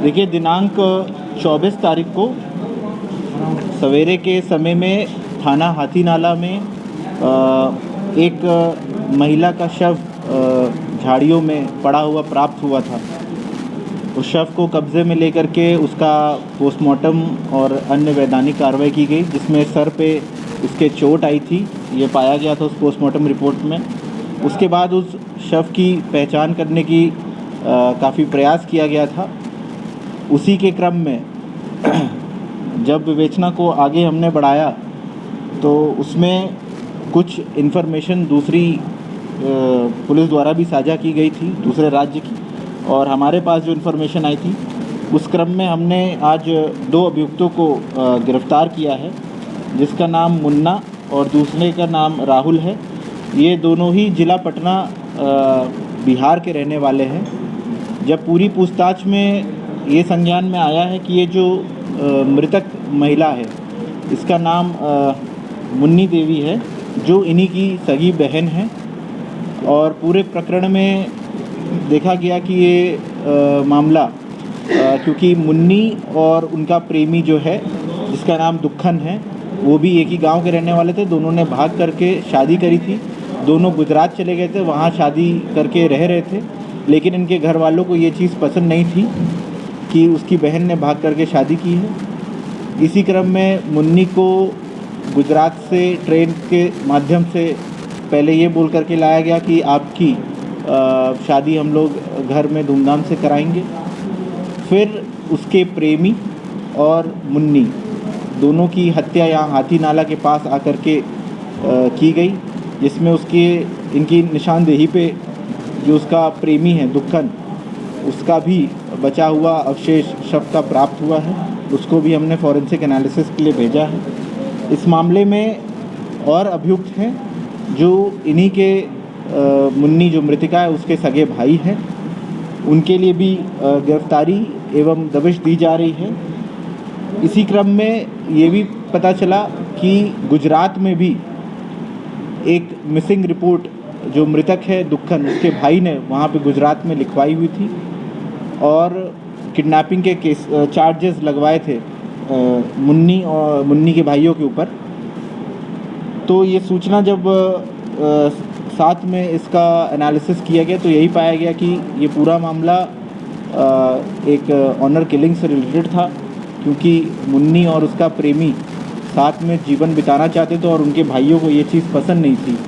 देखिए, दिनांक 24 तारीख को सवेरे के समय में थाना हाथीनाला में एक महिला का शव झाड़ियों में पड़ा हुआ प्राप्त हुआ था। उस शव को कब्ज़े में लेकर के उसका पोस्टमार्टम और अन्य वैधानिक कार्रवाई की गई, जिसमें सर पे उसके चोट आई थी, ये पाया गया था उस पोस्टमार्टम रिपोर्ट में। उसके बाद उस शव की पहचान करने की काफ़ी प्रयास किया गया था। उसी के क्रम में जब विवेचना को आगे हमने बढ़ाया तो उसमें कुछ इन्फॉर्मेशन दूसरी पुलिस द्वारा भी साझा की गई थी, दूसरे राज्य की, और हमारे पास जो इन्फॉर्मेशन आई थी उस क्रम में हमने आज 2 अभियुक्तों को गिरफ्तार किया है, जिसका नाम मुन्ना और दूसरे का नाम राहुल है। ये दोनों ही जिला पटना बिहार के रहने वाले हैं। जब पूरी पूछताछ में ये संज्ञान में आया है कि ये जो मृतक महिला है, इसका नाम मुन्नी देवी है, जो इन्हीं की सगी बहन है, और पूरे प्रकरण में देखा गया कि ये मामला क्योंकि मुन्नी और उनका प्रेमी जो है, जिसका नाम दुखन है, वो भी एक ही गांव के रहने वाले थे। दोनों ने भाग करके शादी करी थी। दोनों गुजरात चले गए थे, वहाँ शादी करके रह रहे थे, लेकिन इनके घर वालों को ये चीज़ पसंद नहीं थी कि उसकी बहन ने भाग करके शादी की है। इसी क्रम में मुन्नी को गुजरात से ट्रेन के माध्यम से पहले ये बोल करके लाया गया कि आपकी शादी हम लोग घर में धूमधाम से कराएंगे। फिर उसके प्रेमी और मुन्नी दोनों की हत्या यहाँ हाथीनाला के पास आकर के की गई, जिसमें इनकी निशानदेही पे जो उसका प्रेमी है दुखन, उसका भी बचा हुआ अवशेष शव का प्राप्त हुआ है। उसको भी हमने फॉरेंसिक एनालिसिस के लिए भेजा है। इस मामले में और अभियुक्त हैं जो इन्हीं के मुन्नी जो मृतिका है उसके सगे भाई हैं, उनके लिए भी गिरफ्तारी एवं दबिश दी जा रही है। इसी क्रम में ये भी पता चला कि गुजरात में भी एक मिसिंग रिपोर्ट जो मृतक है दुखन, उसके भाई ने वहाँ पे गुजरात में लिखवाई हुई थी और किडनैपिंग के केस चार्जेस लगवाए थे मुन्नी के भाइयों के ऊपर। तो ये सूचना जब साथ में इसका एनालिसिस किया गया तो यही पाया गया कि ये पूरा मामला एक ऑनर किलिंग से रिलेटेड था, क्योंकि मुन्नी और उसका प्रेमी साथ में जीवन बिताना चाहते थे और उनके भाइयों को ये चीज़ पसंद नहीं थी।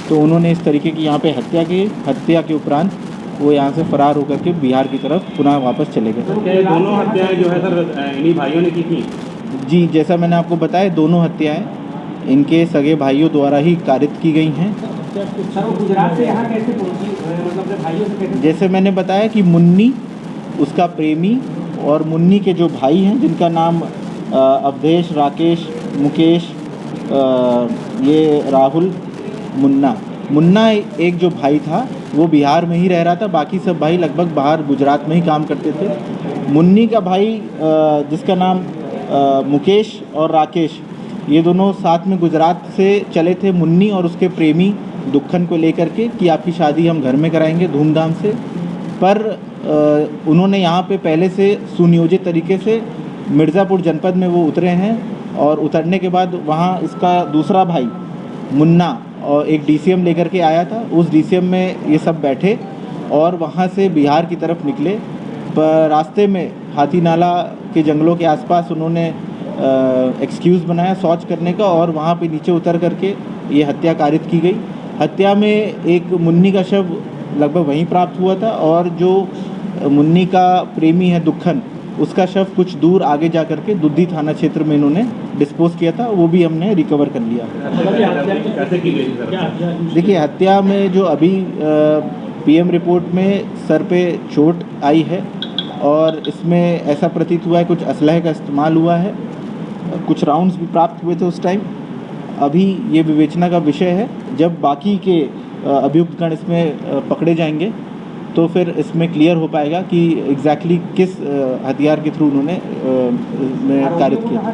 तो उन्होंने इस तरीके की यहाँ पे हत्या के उपरांत वो यहाँ से फरार होकर के बिहार की तरफ पुनः वापस चले गए। तो दोनों हत्याएं जो है सर इन्हीं भाइयों ने की थी? जी, जैसा मैंने आपको बताया, दोनों हत्याएं इनके सगे भाइयों द्वारा ही कारित की गई हैं। सर वो गुजरात से यहाँ कैसे पहुँची, मतलब भाइयों से कैसे? जैसे मैंने बताया कि मुन्नी, उसका प्रेमी और मुन्नी के जो भाई हैं जिनका नाम अवधेश, राकेश, मुकेश, ये राहुल, मुन्ना एक जो भाई था वो बिहार में ही रह रहा था, बाकी सब भाई लगभग बाहर गुजरात में ही काम करते थे। मुन्नी का भाई जिसका नाम मुकेश और राकेश, ये दोनों साथ में गुजरात से चले थे मुन्नी और उसके प्रेमी दुखन को लेकर के कि आपकी शादी हम घर में कराएंगे धूमधाम से। पर उन्होंने यहाँ पे पहले से सुनियोजित तरीके से मिर्ज़ापुर जनपद में वो उतरे हैं और उतरने के बाद वहाँ इसका दूसरा भाई मुन्ना और एक डीसीएम लेकर के आया था। उस डीसीएम में ये सब बैठे और वहाँ से बिहार की तरफ निकले। पर रास्ते में हाथीनाला के जंगलों के आसपास उन्होंने एक्सक्यूज़ बनाया शौच करने का और वहाँ पे नीचे उतर करके ये हत्या कारित की गई। हत्या में एक मुन्नी का शव लगभग वहीं प्राप्त हुआ था और जो मुन्नी का प्रेमी है दुखन, उसका शव कुछ दूर आगे जा कर के दुद्धी थाना क्षेत्र में इन्होंने डिस्पोज किया था, वो भी हमने रिकवर कर लिया। कैसे की गई सर? देखिए, हत्या में जो अभी पीएम रिपोर्ट में सर पे चोट आई है और इसमें ऐसा प्रतीत हुआ है कुछ असलहे का इस्तेमाल हुआ है, कुछ राउंड्स भी प्राप्त हुए थे उस टाइम। अभी ये विवेचना का विषय है, जब बाकी के अभियुक्तगण इसमें पकड़े जाएंगे तो फिर इसमें क्लियर हो पाएगा कि एग्जैक्टली किस हथियार के थ्रू उन्होंने कार्य किया।